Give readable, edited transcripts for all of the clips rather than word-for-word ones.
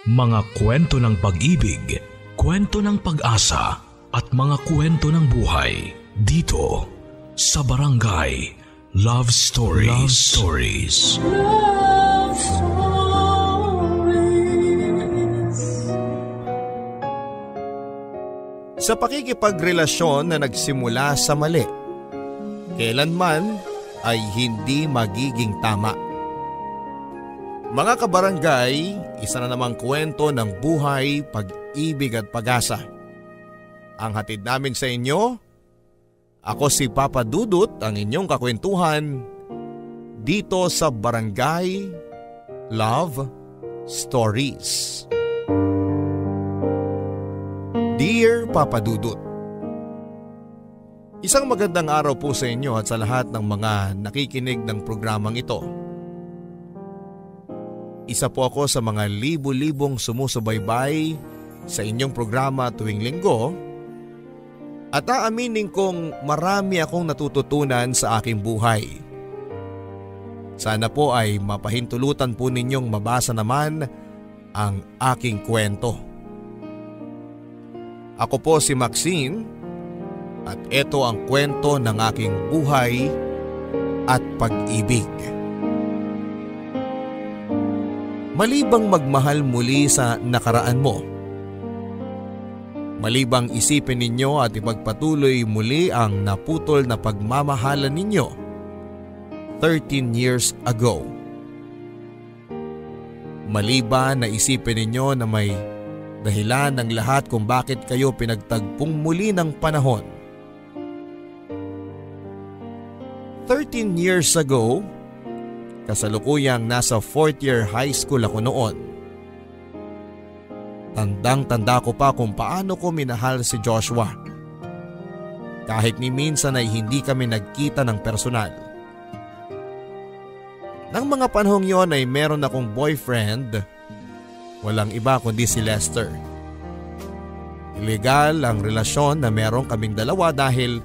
Mga kwento ng pag-ibig, kwento ng pag-asa at mga kwento ng buhay dito sa Barangay Love Stories. Love Stories. Love Stories. Sa pakikipagrelasyon na nagsimula sa mali, kailanman ay hindi magiging tama. Mga kabarangay, isa na namang kwento ng buhay, pag-ibig at pag-asa. Ang hatid namin sa inyo, ako si Papa Dudut, ang inyong kakwentuhan, dito sa Barangay Love Stories. Dear Papa Dudut, isang magandang araw po sa inyo at sa lahat ng mga nakikinig ng programang ito. Isa po ako sa mga libu-libong sumusubaybay sa inyong programa tuwing linggo at aaminin kong marami akong natututunan sa aking buhay. Sana po ay mapahintulutan po ninyong mabasa naman ang aking kwento. Ako po si Maxine at ito ang kwento ng aking buhay at pag-ibig. Malibang magmahal muli sa nakaraan mo, malibang isipin ninyo at ipagpatuloy muli ang naputol na pagmamahalan ninyo 13 years ago. Maliban na isipin ninyo na may dahilan ng lahat kung bakit kayo pinagtagpong muli ng panahon. 13 years ago, kasalukuyang nasa 4th year high school ako noon. Tandang-tanda ko pa kung paano ko minahal si Joshua. Kahit ni minsan ay hindi kami nagkita ng personal. Nang mga panahong yon ay meron akong boyfriend, walang iba kundi si Lester. Illegal ang relasyon na meron kaming dalawa dahil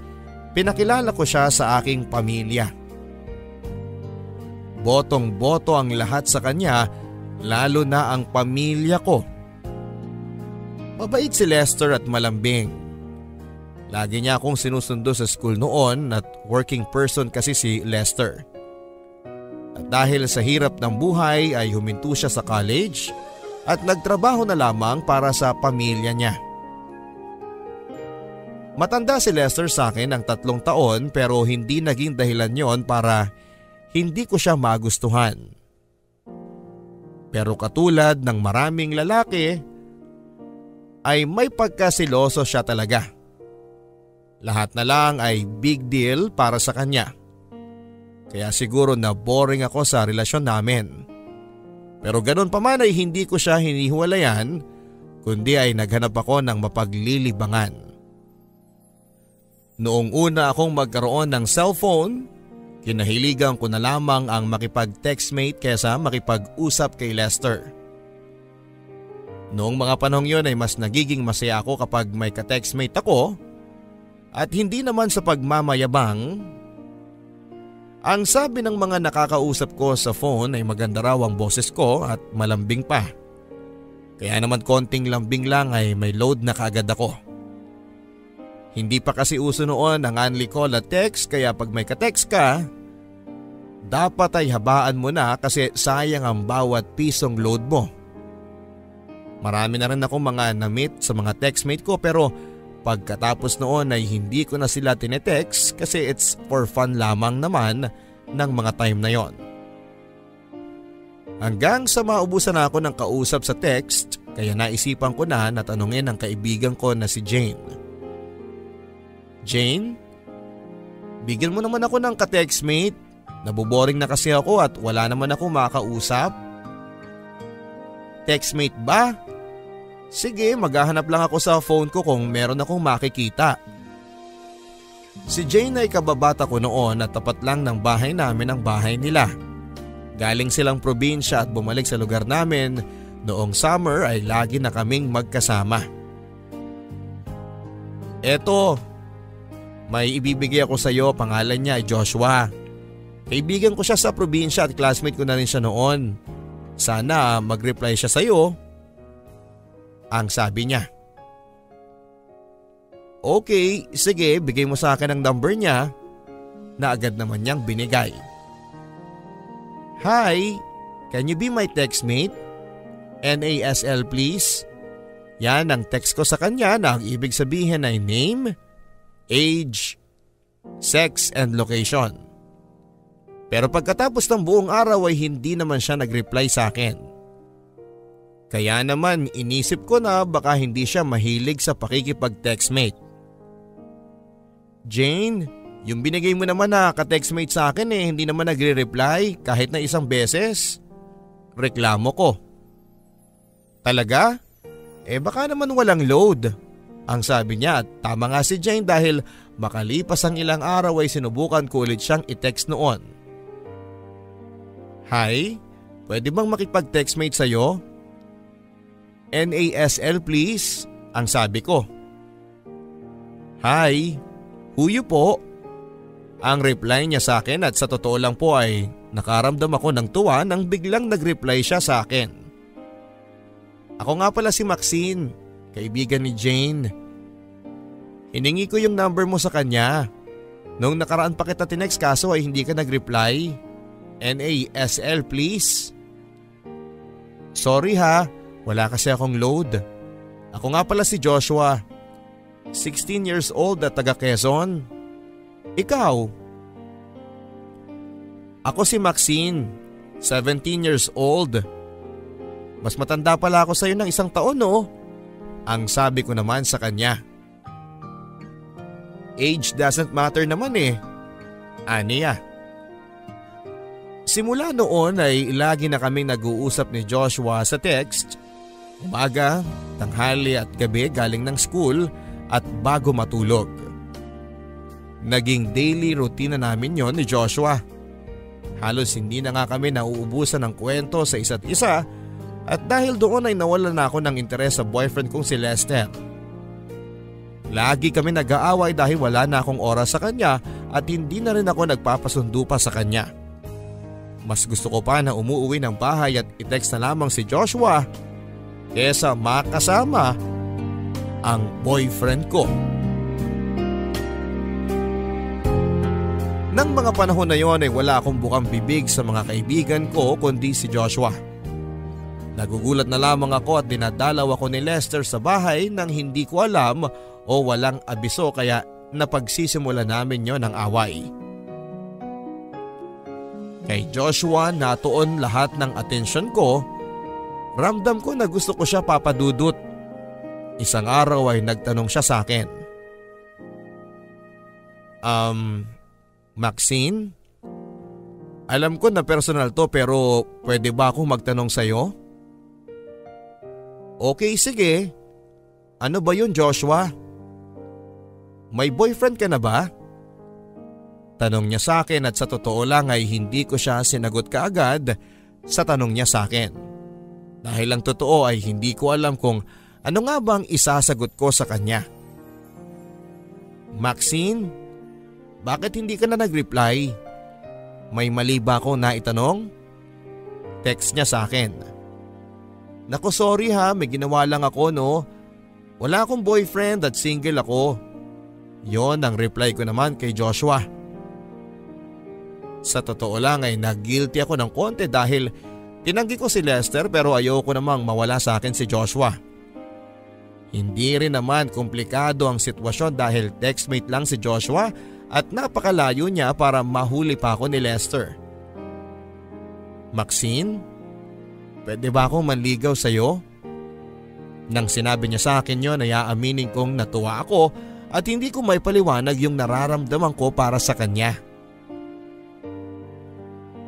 pinakilala ko siya sa aking pamilya. Botong-boto ang lahat sa kanya, lalo na ang pamilya ko. Mabait si Lester at malambing. Lagi niya akong sinusundo sa school noon at working person kasi si Lester. At dahil sa hirap ng buhay ay huminto siya sa college at nagtrabaho na lamang para sa pamilya niya. Matanda si Lester sa akin ng 3 taon pero hindi naging dahilan yon para hindi ko siya magustuhan. Pero katulad ng maraming lalaki, ay may pagkasiloso siya talaga. Lahat na lang ay big deal para sa kanya. Kaya siguro na boring ako sa relasyon namin. Pero ganun pa man ay hindi ko siya hinihiwalayan, kundi ay naghanap ako ng mapaglilibangan. Noong una akong magkaroon ng cellphone, kinahiligan ko na lamang ang makipag-textmate kesa makipag-usap kay Lester. Noong mga panahong yon ay mas nagiging masaya ako kapag may ka-textmate ako at hindi naman sa pagmamayabang. Ang sabi ng mga nakakausap ko sa phone ay maganda raw ang boses ko at malambing pa. Kaya naman konting lambing lang ay may load na kaagad ako. Hindi pa kasi uso noon ang only call at text kaya pag may ka-text ka, dapat ay habaan mo na kasi sayang ang bawat pisong load mo. Marami na rin akong mga na-meet sa mga textmate ko pero pagkatapos noon ay hindi ko na sila tinetext kasi it's for fun lamang naman ng mga time na yon. Hanggang sa maubusan na ako ng kausap sa text kaya naisipan ko na tanungin ang kaibigan ko na si Jane. Jane, bigyan mo naman ako ng ka-textmate. Naboboring na kasi ako at wala naman ako makakausap. Textmate ba? Sige, maghahanap lang ako sa phone ko kung meron akong makikita. Si Jane ay kababata ko noon at tapat lang ng bahay namin ang bahay nila. Galing silang probinsya at bumalik sa lugar namin noong summer ay lagi na kaming magkasama. Eto, may ibibigay ako sa iyo, pangalan niya ay Joshua. Kaibigan ko siya sa probinsya at classmate ko na rin siya noon. Sana mag-reply siya sa iyo. ang sabi niya. Okay, sige, bigay mo sa akin ang number niya na agad naman niyang binigay. Hi, can you be my textmate? NASL please. Yan ang text ko sa kanya na ang ibig sabihin ay name, age, sex and location. Pero pagkatapos ng buong araw ay hindi naman siya nag-reply sa akin. Kaya naman inisip ko na baka hindi siya mahilig sa pakikipag-textmate. Jane, yung binigay mo naman na ka-textmate sa akin hindi naman nagre-reply kahit na isang beses. Reklamo ko. Talaga? Baka naman walang load. Ang sabi niya at tama nga si Jane dahil makalipas ang ilang araw ay sinubukan ko ulit siyang i-text noon. Hi, pwede bang makipag-textmate sa'yo? NASL please, ang sabi ko. Hi, huyo po. Ang reply niya sa akin at sa totoo lang po ay nakaramdam ako ng tuwa nang biglang nag-reply siya sa akin. Ako nga pala si Maxine, kaibigan ni Jane. Hiningi ko yung number mo sa kanya. Noong nakaraan pa kita tinext kaso ay hindi ka nag-reply. NASL please. Sorry ha, wala kasi akong load. Ako nga pala si Joshua, 16 years old at taga Quezon. Ikaw? Ako si Maxine, 17 years old. Mas matanda pala ako sa'yo ng isang taon no? Ang sabi ko naman sa kanya. Age doesn't matter naman Aniya. Simula noon ay lagi na kaming nag-uusap ni Joshua sa text. Umaga, tanghali at gabi galing ng school at bago matulog. Naging daily routine na namin yon ni Joshua. Halos hindi na nga kami nauubusan ng kwento sa isa't isa at dahil doon ay nawalan na ako ng interes sa boyfriend kong si Lester. Lagi kami nag-aaway dahil wala na akong oras sa kanya at hindi na rin ako nagpapasundo pa sa kanya. Mas gusto ko pa na umuwi ng bahay at i-text na lamang si Joshua kesa makasama ang boyfriend ko. Nang mga panahon na yon ay wala akong bukang bibig sa mga kaibigan ko kundi si Joshua. Nagugulat na lamang ako at dinadalaw ako ni Lester sa bahay nang hindi ko alam o walang abiso kaya napagsisimula namin yon ng away. Kay Joshua natuon lahat ng atensyon ko. Ramdam ko na gusto ko siya papadudot. Isang araw ay nagtanong siya sa akin. Maxine? Alam ko na personal to pero pwede ba akong magtanong sa'yo? Okay, sige. Ano ba yun, Joshua? May boyfriend ka na ba? Tanong niya sa akin at sa totoo lang ay hindi ko siya sinagot kaagad sa tanong niya sa akin. Dahil ang totoo ay hindi ko alam kung ano nga bang isasagot ko sa kanya. Maxine, bakit hindi ka na nag-reply? May mali ba ako na itanong? Text niya sa akin. Naku sorry ha, may ginawa lang ako no. Wala akong boyfriend at single ako. Yon ang reply ko naman kay Joshua. Sa totoo lang ay nag-guilty ako ng konti dahil tinanggi ko si Lester pero ayoko namang mawala sa akin si Joshua. Hindi rin naman komplikado ang sitwasyon dahil textmate lang si Joshua at napakalayo niya para mahuli pa ako ni Lester. Maxine, pwede ba akong manligaw sa'yo? Nang sinabi niya sa akin yon ay aaminin kong natuwa ako at hindi ko may paliwanag yung nararamdaman ko para sa kanya.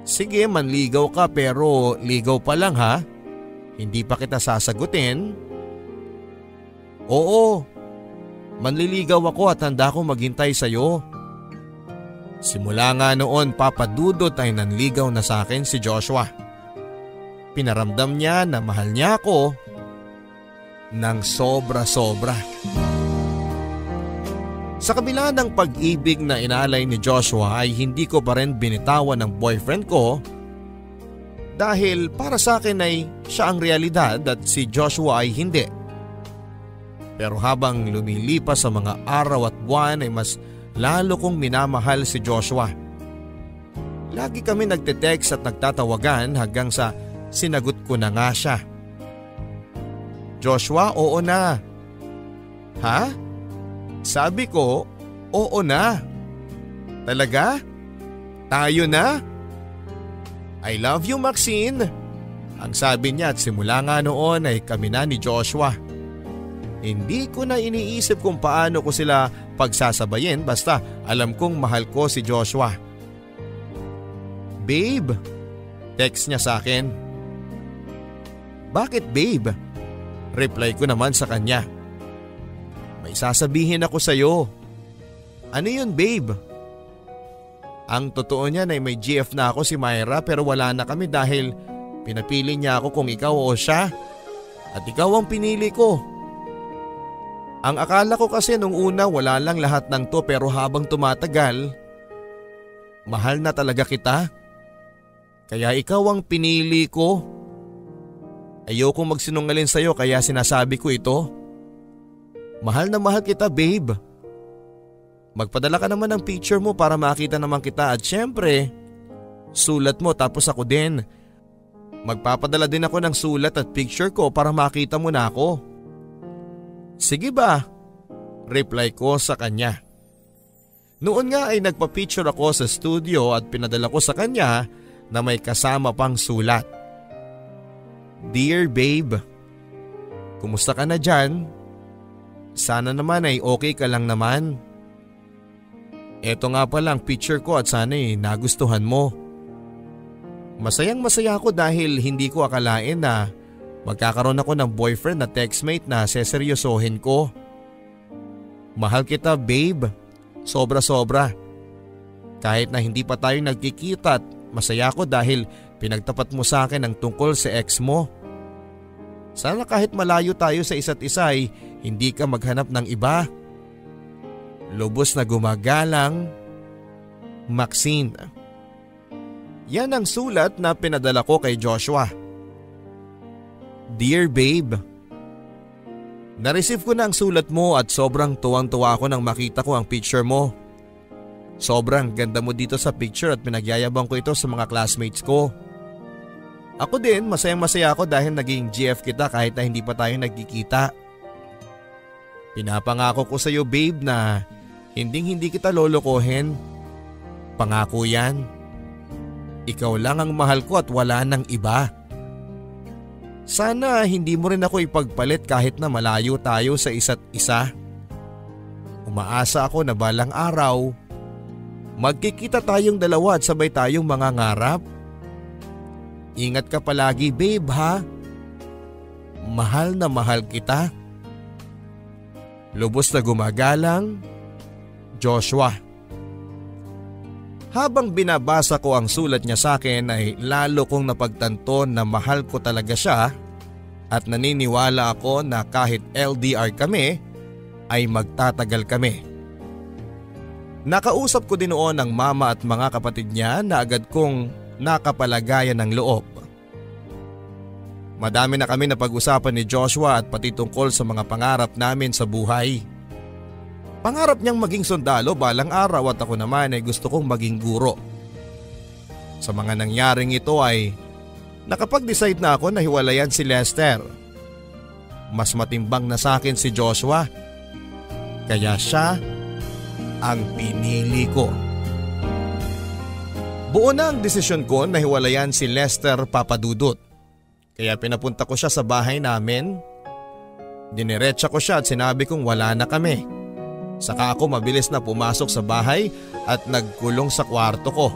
Sige, manligaw ka pero ligaw pa lang ha? Hindi pa kita sasagutin? Oo, manliligaw ako at handa akong maghintay sa'yo. Simula nga noon papadudot ay nanligaw na sa akin si Joshua. Pinaramdam niya na mahal niya ako ng sobra-sobra. Sa kabila ng pag-ibig na inalay ni Joshua ay hindi ko pa rin binitawan ng boyfriend ko dahil para sa akin ay siya ang realidad at si Joshua ay hindi. Pero habang lumilipas sa mga araw at buwan ay mas lalo kong minamahal si Joshua. Lagi kami nagte-text at nagtatawagan hanggang sa sinagot ko na nga siya. Joshua, oo na. Ha? Sabi ko, oo na. Talaga? Tayo na? I love you, Maxine. Ang sabi niya at simula nga noon ay kami na ni Joshua. Hindi ko na iniisip kung paano ko sila pagsasabayin basta alam kong mahal ko si Joshua. Babe, text niya sa akin. Bakit babe? Reply ko naman sa kanya. May sasabihin ako sa'yo. Ano yun babe? Ang totoo niyan ay may GF na ako si Myra pero wala na kami dahil pinapili niya ako kung ikaw o siya. At ikaw ang pinili ko. Ang akala ko kasi nung una wala lang lahat ng to pero habang tumatagal, mahal na talaga kita. Kaya ikaw ang pinili ko. Ayokong magsinungaling sa'yo kaya sinasabi ko ito. Mahal na mahal kita babe. Magpadala ka naman ng picture mo para makita naman kita at syempre, sulat mo tapos ako din. Magpapadala din ako ng sulat at picture ko para makita mo na ako. Sige ba? Reply ko sa kanya. Noon nga ay nagpa-picture ako sa studio at pinadala ko sa kanya na may kasama pang sulat. Dear babe, kumusta ka na dyan? Sana naman ay okay ka lang naman. Eto nga pala ang picture ko at sana ay nagustuhan mo. Masayang masaya ako dahil hindi ko akalain na magkakaroon ako ng boyfriend na textmate na seseryosohin ko. Mahal kita babe, sobra-sobra. Kahit na hindi pa tayo nagkikita at masaya ako dahil pinagtapat mo sa akin ang tungkol sa ex mo. Sana kahit malayo tayo sa isa't isa ay hindi ka maghanap ng iba. Lubos na gumagalang, Maxine. Yan ang sulat na pinadala ko kay Joshua. Dear babe, na-receive ko na ang sulat mo at sobrang tuwang-tuwa ako nang makita ko ang picture mo. Sobrang ganda mo dito sa picture at pinagyayabang ko ito sa mga classmates ko. Ako din, masayang masaya ako dahil naging GF kita kahit na hindi pa tayo nagkikita. Pinapangako ko sa iyo babe na hindi kita lolokohin. Pangako yan. Ikaw lang ang mahal ko at wala nang iba. Sana hindi mo rin ako ipagpalit kahit na malayo tayo sa isa't isa. Umaasa ako na balang araw, magkikita tayong dalawa at sabay tayong mangangarap. Ingat ka palagi babe ha. Mahal na mahal kita. Lubos na gumagalang, Joshua. Habang binabasa ko ang sulat niya sa akin ay lalo kong napagtanto na mahal ko talaga siya at naniniwala ako na kahit LDR kami ay magtatagal kami. Nakausap ko din noon ang mama at mga kapatid niya na agad kong nakapalagayan ng loob. Madami na kami napag-usapan ni Joshua at pati tungkol sa mga pangarap namin sa buhay. Pangarap niyang maging sundalo balang araw at ako naman ay gusto kong maging guro. Sa mga nangyaring ito ay nakapag-decide na ako na hiwalayan si Lester. Mas matimbang na sa akin si Joshua. Kaya siya ang pinili ko. Buo na ang desisyon ko na hiwalayan si Lester Papadudut. Kaya pinapunta ko siya sa bahay namin. Diniretsa ko siya at sinabi kong wala na kami. Saka ako mabilis na pumasok sa bahay at nagkulong sa kwarto ko.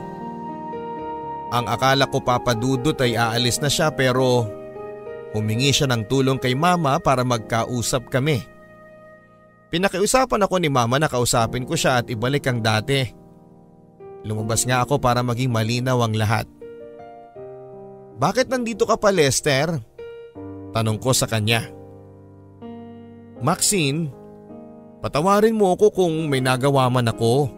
Ang akala ko Papadudut ay aalis na siya pero humingi siya ng tulong kay mama para magkausap kami. Pinakiusapan ako ni mama na kausapin ko siya at ibalik ang dati. Lumabas nga ako para maging malinaw ang lahat. Bakit nandito ka pa Lester? Tanong ko sa kanya. Maxine, patawarin mo ako kung may nagawa man ako.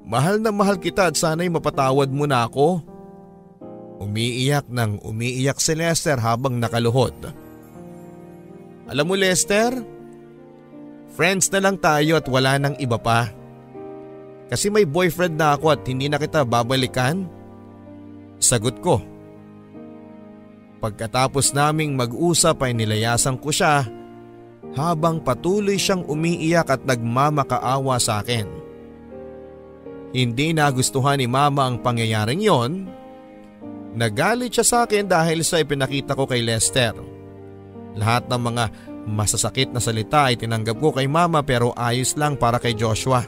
Mahal na mahal kita at sana'y mapatawad mo na ako. Umiiyak si Lester habang nakaluhod. Alam mo Lester, Friends na lang tayo at wala nang iba pa. Kasi may boyfriend na ako at hindi na kita babalikan. Sagot ko. Pagkatapos naming mag-usap ay nilayasan ko siya habang patuloy siyang umiiyak at nagmamakaawa sa akin. Hindi nagustuhan ni Mama ang pangyayaring yon. Nagalit siya sa akin dahil sa ipinakita ko kay Lester. Lahat ng mga masasakit na salita ay tinanggap ko kay Mama pero ayos lang para kay Joshua.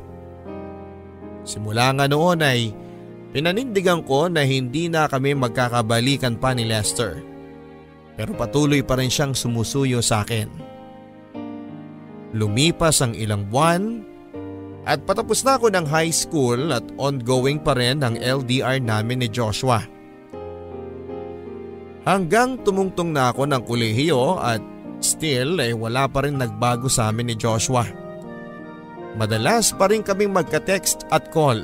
Simula nga noon ay pinanindigan ko na hindi na kami magkakabalikan pa ni Lester. Pero patuloy pa rin siyang sumusuyo sa akin. Lumipas ang ilang buwan at patapos na ako ng high school at ongoing pa rin ang LDR namin ni Joshua. Hanggang tumungtong na ako ng kolehiyo at still ay wala pa rin nagbago sa amin ni Joshua. Madalas pa rin kaming magka-text at call.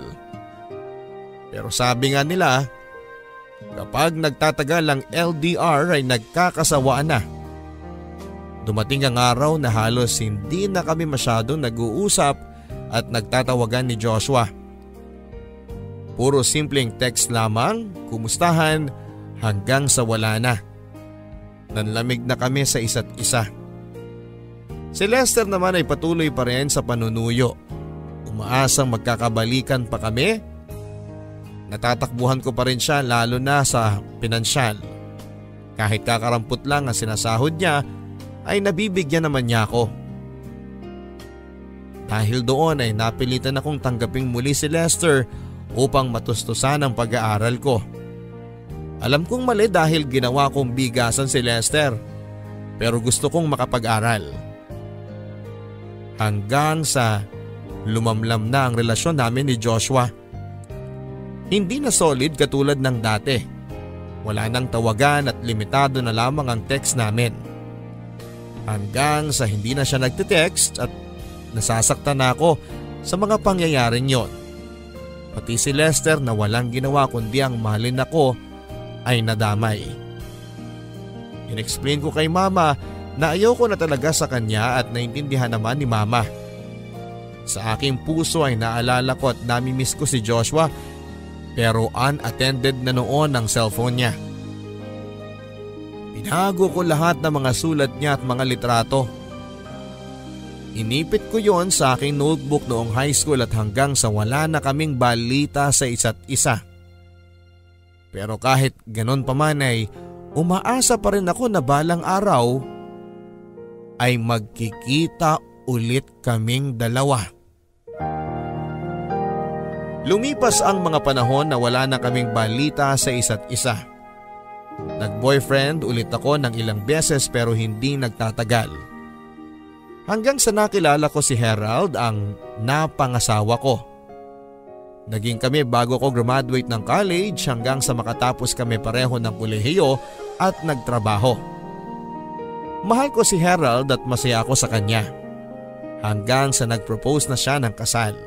Pero sabi nga nila, kapag nagtatagal ang LDR ay nagkakasawaan na. Dumating ang araw na halos hindi na kami masyadong nag-uusap at nagtatawagan ni Joshua. Puro simpleng text lamang, kumustahan hanggang sa wala na. Nanlamig na kami sa isa't isa. Si Lester naman ay patuloy pa rin sa panunuyo. Umaasang magkakabalikan pa kami. Natatakbuhan ko pa rin siya lalo na sa pinansyal. Kahit kakarampot lang ang sinasahod niya ay nabibigyan naman niya ako. Dahil doon ay napilitan akong tanggaping muli si Lester upang matustusan ang pag-aaral ko. Alam kong mali dahil ginawa kong bigasan si Lester, pero gusto kong makapag-aral. Hanggang sa lumamlam na ang relasyon namin ni Joshua. Hindi na solid katulad ng dati. Wala nang tawagan at limitado na lamang ang text namin. Hanggang sa hindi na siya nagte-text at nasasaktan na ako sa mga pangyayaring yon. Pati si Lester na walang ginawa kundi ang mahalin ako ay nadamay. In-explain ko kay Mama na ayoko na talaga sa kanya at naintindihan naman ni Mama. Sa aking puso ay naalala ko at namimiss ko si Joshua pero unattended na noon ang cellphone niya. Pinago ko lahat ng mga sulat niya at mga litrato. Inipit ko yon sa aking notebook noong high school at hanggang sa wala na kaming balita sa isa't isa. Pero kahit ganon pa man ay umaasa pa rin ako na balang araw ay magkikita ulit kaming dalawa. Lumipas ang mga panahon na wala na kaming balita sa isa't isa. Nag-boyfriend ulit ako ng ilang beses pero hindi nagtatagal. Hanggang sa nakilala ko si Harold, ang napangasawa ko. Naging kami bago ko graduate ng college hanggang sa makatapos kami pareho ng kolehiyo at nagtrabaho. Mahal ko si Harold at masaya ako sa kanya. Hanggang sa nag-propose na siya ng kasal.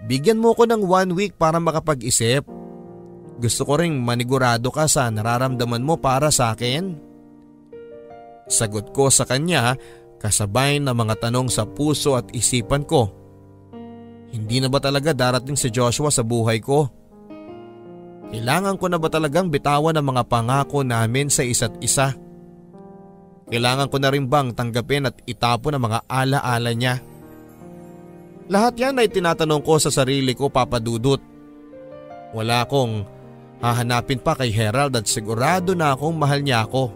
Bigyan mo ko ng 1 week para makapag-isip. Gusto ko ring manigurado ka sa nararamdaman mo para sa akin. Sagot ko sa kanya kasabay ng mga tanong sa puso at isipan ko. Hindi na ba talaga darating si Joshua sa buhay ko? Kailangan ko na ba talagang bitawan ang mga pangako namin sa isa't isa? Kailangan ko na rin bang tanggapin at itapon ang mga alaala niya? Lahat yan ay tinatanong ko sa sarili ko, Papa Dudut. Wala akong hahanapin pa kay Harold at sigurado na akong mahal niya ako.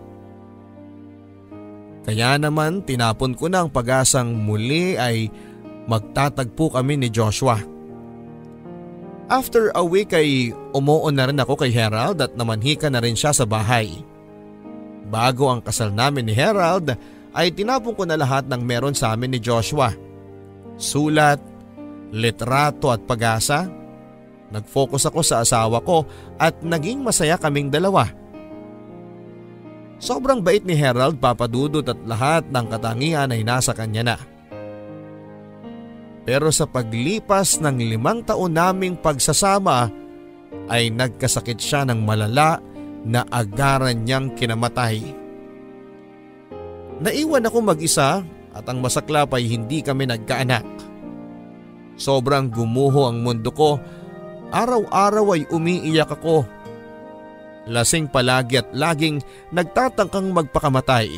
Kaya naman tinapon ko na ang pag-asang muli ay magtatagpo kami ni Joshua. After a week ay umuon na rin ako kay Harold at namanhika na rin siya sa bahay. Bago ang kasal namin ni Harold ay tinapon ko na lahat ng meron sa amin ni Joshua. Sulat, litrato at pag-asa. Nag-focus ako sa asawa ko at naging masaya kaming dalawa. Sobrang bait ni Harold, Papa Dudut, at lahat ng katangian ay nasa kanya na. Pero sa paglipas ng 5 taon naming pagsasama ay nagkasakit siya ng malala na agaran niyang kinamatay. Naiwan ako mag-isa At ang masaklap ay hindi kami nagkaanak. Sobrang gumuho ang mundo ko. Araw-araw ay umiiyak ako. Lasing palagi at laging nagtatangkang magpakamatay.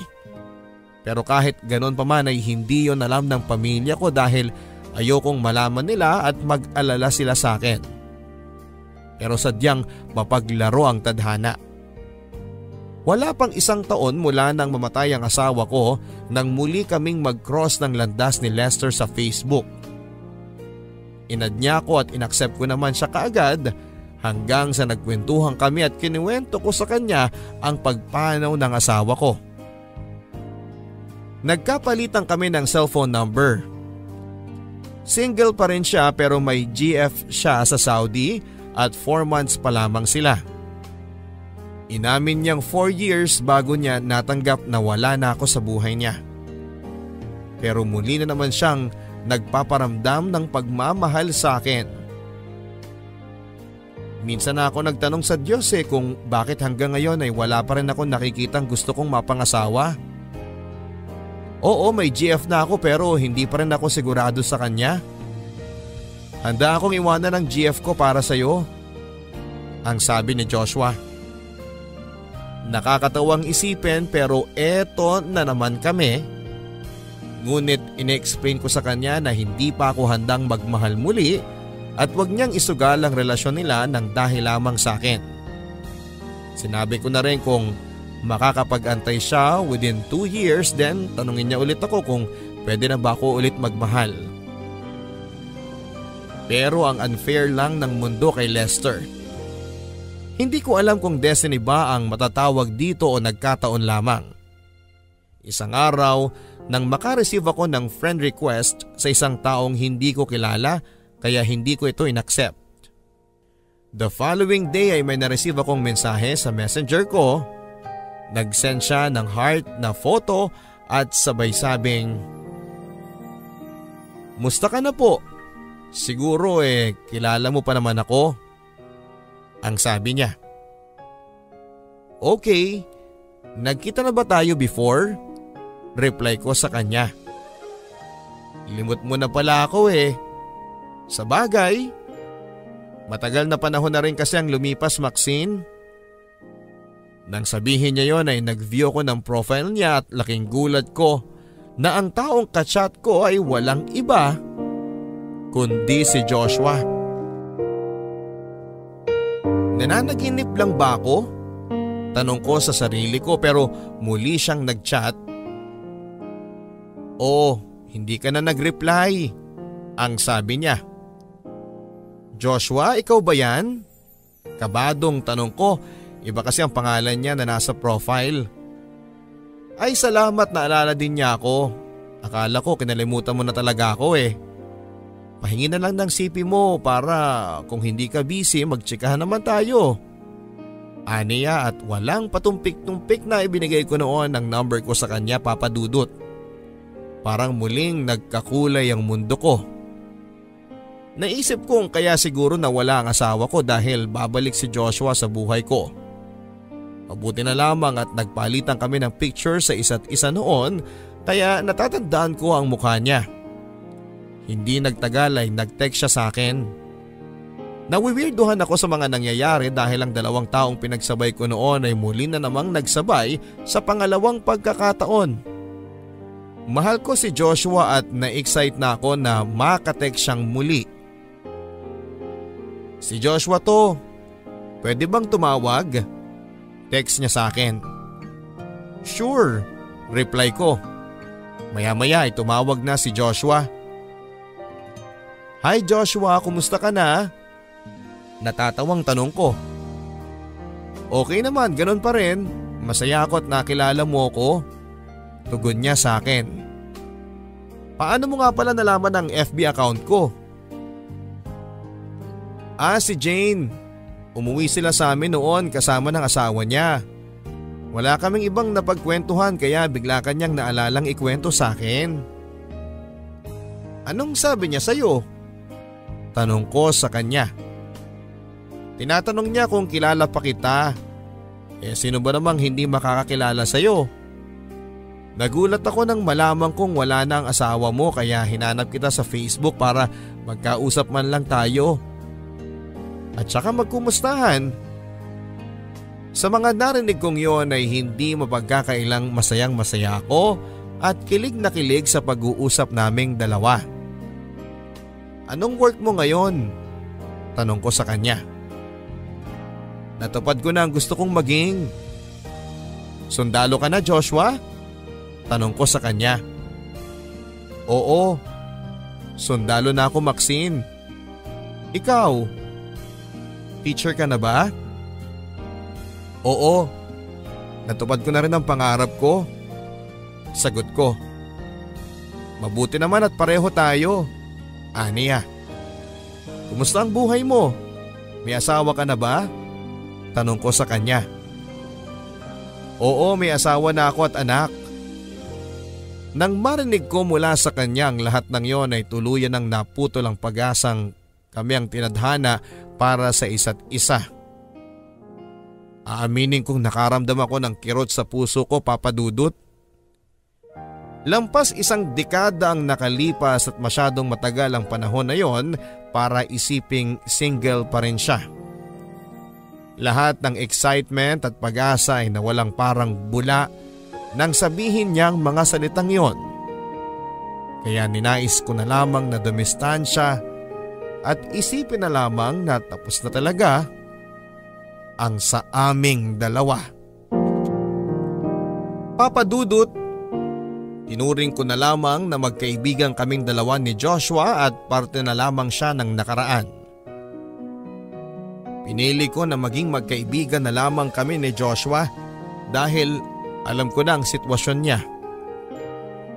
Pero kahit ganon pa man ay hindi yon alam ng pamilya ko dahil ayokong malaman nila at mag-alala sila sa akin. Pero sadyang mapaglaro ang tadhana. Wala pang 1 taon mula nang mamatay ang asawa ko nang muli kaming mag-cross ng landas ni Lester sa Facebook. Inad niya ako at inaccept ko naman siya kaagad hanggang sa nagkwentuhan kami at kinuwento ko sa kanya ang pagpanaw ng asawa ko. Nagkapalitan kami ng cellphone number. Single pa rin siya pero may GF siya sa Saudi at 4 months pa lamang sila. Inamin niyang 4 years bago niya natanggap na wala na ako sa buhay niya. Pero muli na naman siyang nagpaparamdam ng pagmamahal sa akin. Minsan na ako nagtanong sa Diyos kung bakit hanggang ngayon ay wala pa rin ako nakikitang gusto kong mapangasawa. Oo, may GF na ako pero hindi pa rin ako sigurado sa kanya. Handa akong iwanan ang GF ko para sa iyo, ang sabi ni Joshua. Nakakatawang isipin pero eto na naman kami. Ngunit ine-explain ko sa kanya na hindi pa ako handang magmahal muli at wag niyang isugal ang relasyon nila ng dahil lamang sa akin. Sinabi ko na rin kung makakapag-antay siya within 2 years then tanungin niya ulit ako kung pwede na ba ako ulit magmahal. Pero ang unfair lang ng mundo kay Lester. Hindi ko alam kung destiny ba ang matatawag dito o nagkataon lamang. Isang araw nang makareceive ako ng friend request sa isang taong hindi ko kilala kaya hindi ko ito inaccept. The following day ay may nareceive akong mensahe sa messenger ko. Nag-send siya ng heart na photo at sabay sabing, "Musta ka na po? Siguro kilala mo pa naman ako." Ang sabi niya. "Okay, nagkita na ba tayo before?" Reply ko sa kanya. "Limot mo na pala ako Sa bagay, matagal na panahon na rin kasi ang lumipas, Maxine." Nang sabihin niya yon ay nag-view ko ng profile niya at laking gulat ko na ang taong kachat ko ay walang iba kundi si Joshua. Nananaginip lang ba ako? Tanong ko sa sarili ko pero muli siyang nag-chat. "Oh, hindi ka na nag-reply," ang sabi niya. "Joshua, ikaw ba yan?" Kabadong tanong ko, iba kasi ang pangalan niya na nasa profile. "Ay salamat, naalala din niya ako. Akala ko kinalimutan mo na talaga ako Pahingi na lang ng CP mo para kung hindi ka busy magtsikahan naman tayo." Aniya at walang patumpik-tumpik na ibinigay ko noon ang number ko sa kanya, Papa Dudut. Parang muling nagkakulay ang mundo ko. Naisip kong kaya siguro nawala ang asawa ko dahil babalik si Joshua sa buhay ko. Mabuti na lamang at nagpalitan kami ng picture sa isa't isa noon kaya natatandaan ko ang mukha niya. Hindi nagtagal ay nag-text siya sa akin. Nawiwirduhan ako sa mga nangyayari dahil ang 2 taong pinagsabay ko noon ay muli na namang nagsabay sa pangalawang pagkakataon. Mahal ko si Joshua at na-excite na ako na makatext siyang muli. "Si Joshua to, pwede bang tumawag?" Text niya sa akin. "Sure," reply ko. Maya-maya ay tumawag na si Joshua. "Hi Joshua, kumusta ka na?" Natatawang tanong ko. "Okay naman, ganun pa rin. Masaya ako at nakilala mo ako." Tugon niya sa akin. "Paano mo nga pala nalaman ang FB account ko?" Si Jane. Umuwi sila sa amin noon kasama ng asawa niya. Wala kaming ibang napagkwentuhan kaya bigla kanyang naalalang ikwento sa akin." "Anong sabi niya sa'yo?" Tanong ko sa kanya. Tinatanong niya kung kilala pa kita. Sino ba namang hindi makakakilala sa'yo? Nagulat ako nang malaman kong wala na ang asawa mo kaya hinanap kita sa Facebook para magkausap man lang tayo. At saka magkumustahan. Sa mga narinig kong yon ay hindi mapagkakailang masayang masaya ako at kilig na kilig sa pag-uusap naming dalawa. Anong work mo ngayon? Tanong ko sa kanya. Natupad ko na ang gusto kong maging. Sundalo ka na, Joshua? Tanong ko sa kanya. Oo, sundalo na ako, Maxine. Ikaw, teacher ka na ba? Oo, natupad ko na rin ang pangarap ko. Sagot ko. Mabuti naman at pareho tayo. Aniya. Kumusta ang buhay mo? May asawa ka na ba? Tanong ko sa kanya. Oo, may asawa na ako at anak. Nang marinig ko mula sa kanya ang lahat ng yon ay tuluyan ng naputol ang pag-asang kami ang tinadhana para sa isa't isa. Aaminin kong nakaramdam ako ng kirot sa puso ko, Papa Dudut. Lampas isang dekada ang nakalipas at masyadong matagal ang panahon na yon para isiping single pa rin siya. Lahat ng excitement at pag-asa ay nawalang parang bula nang sabihin niyang mga salitang yon. Kaya ninais ko na lamang na dumistansya at isipin na lamang na tapos na talaga ang sa aming dalawa. Papa Dudut, tinuring ko na lamang na magkaibigan kaming dalawa ni Joshua at parte na lamang siya ng nakaraan. Pinili ko na maging magkaibigan na lamang kami ni Joshua dahil alam ko na ang sitwasyon niya.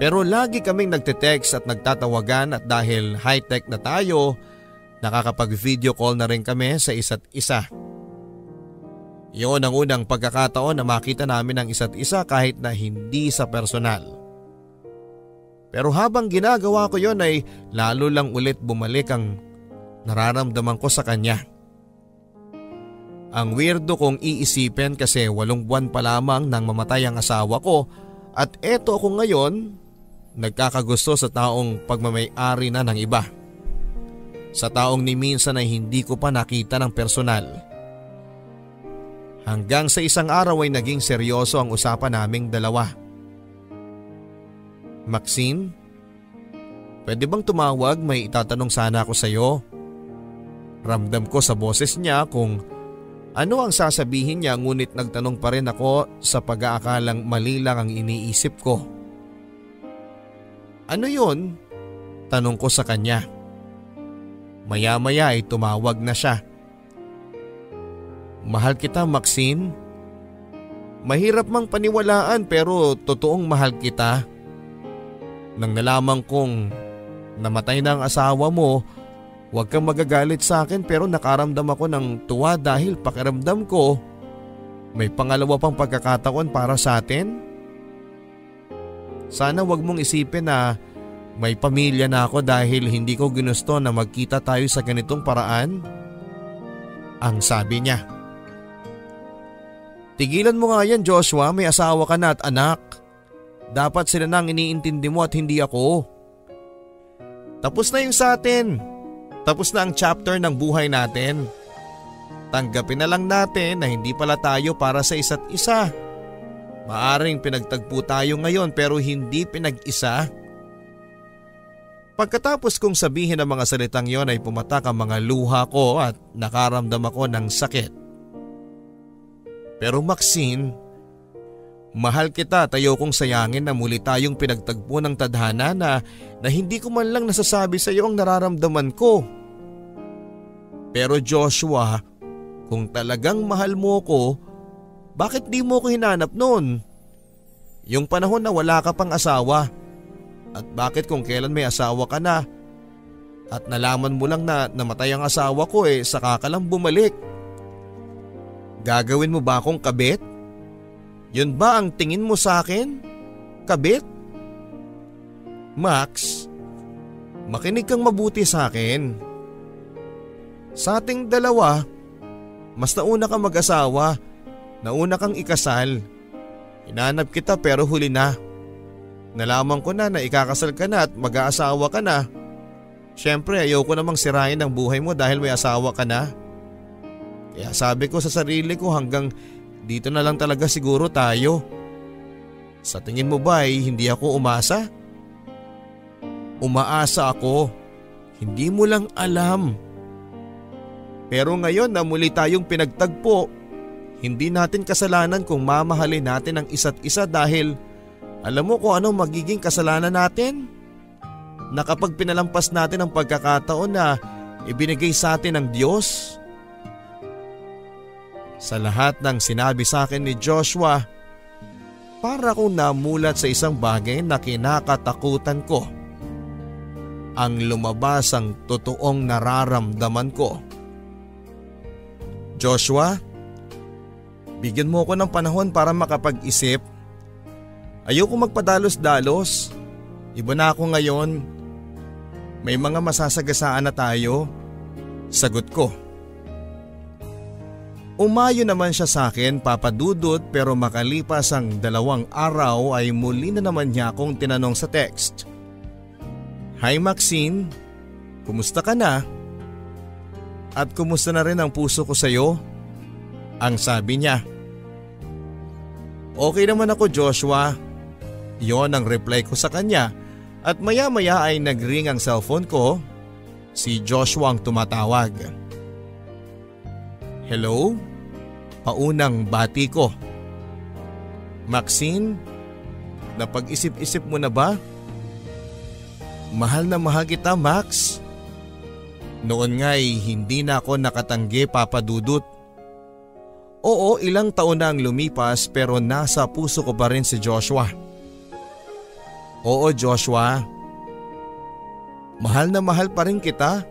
Pero lagi kaming nagte-text at nagtatawagan at dahil high-tech na tayo, nakakapag-video call na rin kami sa isa't isa. Iyon ang unang pagkakataon na makita namin ang isa't isa kahit na hindi sa personal. Pero habang ginagawa ko yon ay lalo lang ulit bumalik ang nararamdaman ko sa kanya. Ang weirdo kong iisipin kasi 8 buwan pa lamang nang mamatay ang asawa ko at eto ako ngayon nagkakagusto sa taong pagmamay-ari na ng iba. Sa taong ni minsan ay hindi ko pa nakita ng personal. Hanggang sa isang araw ay naging seryoso ang usapan naming dalawa. Maxine, pwede bang tumawag? May itatanong sana ako sa iyo. Ramdam ko sa boses niya kung ano ang sasabihin niya ngunit nagtanong pa rin ako sa pag-aakalang mali lang ang iniisip ko. Ano yun? Tanong ko sa kanya. Maya-maya ay tumawag na siya. Mahal kita, Maxine. Mahirap mang paniwalaan pero totoong mahal kita. Nang nalaman kong namatay na ang asawa mo, huwag kang magagalit sa akin pero nakaramdam ako ng tuwa dahil pakiramdam ko may pangalawa pang pagkakataon para sa atin. Sana wag mong isipin na may pamilya na ako dahil hindi ko ginusto na magkita tayo sa ganitong paraan. Ang sabi niya. Tigilan mo nga yan, Joshua, may asawa ka na at anak. Dapat sila nang iniintindi mo at hindi ako. Tapos na yung sa atin. Tapos na ang chapter ng buhay natin. Tanggapin na lang natin na hindi pala tayo para sa isa't isa. Maaring pinagtagpo tayo ngayon pero hindi pinag-isa. Pagkatapos kong sabihin ang mga salitang yon ay pumatak ang mga luha ko at nakaramdam ako ng sakit. Pero Maxine, mahal kita at ayokong sayangin na muli tayong pinagtagpo ng tadhana na hindi ko man lang nasasabi sa iyo ang nararamdaman ko. Pero Joshua, kung talagang mahal mo ko, bakit di mo ko hinanap noon? Yung panahon na wala ka pang asawa. At bakit kung kailan may asawa ka na at nalaman mo lang na namatay ang asawa ko saka ka lang bumalik? Gagawin mo ba akong kabit? Yun ba ang tingin mo sa akin? Kabit? Max, makinig kang mabuti sa akin. Sa ating dalawa, mas nauna kang mag-asawa, nauna kang ikasal. Hinanap kita pero huli na. Nalaman ko na ikakasal ka na at mag-aasawa ka na. Siyempre ayoko namang sirain ang buhay mo dahil may asawa ka na. Kaya sabi ko sa sarili ko hanggang dito na lang talaga siguro tayo. Sa tingin mo ba ay hindi ako umasa? Umaasa ako. Hindi mo lang alam. Pero ngayon na muli tayong pinagtagpo, hindi natin kasalanan kung mamahalin natin ang isa't isa dahil alam mo kung ano magiging kasalanan natin? Na kapag pinalampas natin ang pagkakataon na ibinigay sa atin ng Diyos. Sa lahat ng sinabi sa akin ni Joshua, para akong namulat sa isang bagay na kinakatakutan ko. Ang lumabas ang totoong nararamdaman ko. Joshua, bigyan mo ko ng panahon para makapag-isip. Ayoko magpadalos-dalos. Iba na ako ngayon. May mga masasagasaan na tayo. Sagot ko. Umayo naman siya sa akin, Papa Dudut, pero makalipas ang 2 araw ay muli na naman niya akong tinanong sa text. Hi Maxine, kumusta ka na? At kumusta na rin ang puso ko sa'yo? Ang sabi niya. Okay naman ako Joshua. Yon ang reply ko sa kanya at maya-maya ay nag-ring ang cellphone ko. Si Joshua ang tumatawag. Hello? Paunang bati ko. Maxine, napag-isip-isip mo na ba? Mahal na mahal kita Max. Noon nga'y hindi na ako nakatanggi Papa Dudut. Oo, ilang taon na ang lumipas pero nasa puso ko pa rin si Joshua. Oo Joshua, mahal na mahal pa rin kita.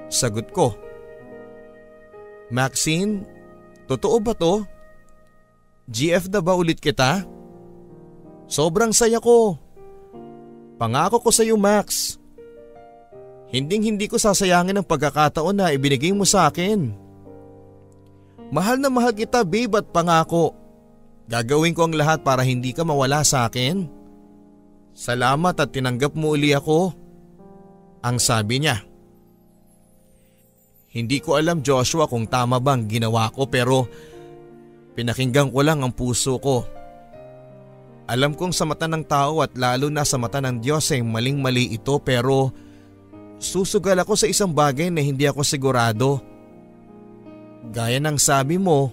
Sagot ko. Maxine, totoo ba to? GF na ba ulit kita? Sobrang saya ko. Pangako ko sa iyo Max. Hinding-hindi ko sasayangin ang pagkakataon na ibinigay mo sa akin. Mahal na mahal kita babe at pangako. Gagawin ko ang lahat para hindi ka mawala sa akin. Salamat at tinanggap mo uli ako. Ang sabi niya. Hindi ko alam Joshua kung tama bang ginawa ko pero pinakinggan ko lang ang puso ko. Alam kong sa mata ng tao at lalo na sa mata ng Diyos ay maling-mali ito pero susugal ako sa isang bagay na hindi ako sigurado. Gaya ng sabi mo,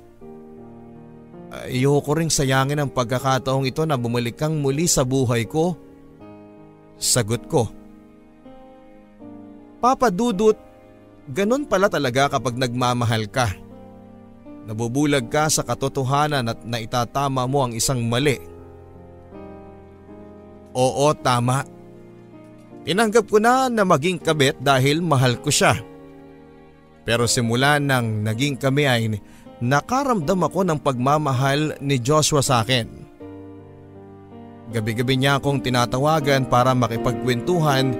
ayoko ring sayangin ang pagkakataong ito na bumalik kang muli sa buhay ko. Sagot ko. Papa Dudut, ganun pala talaga kapag nagmamahal ka. Nabubulag ka sa katotohanan at naitatama mo ang isang mali. Oo, tama. Tinanggap ko na maging kabit dahil mahal ko siya. Pero simula nang naging kami ay nakaramdam ako ng pagmamahal ni Joshua sa akin. Gabi-gabi niya akong tinatawagan para makipagkwentuhan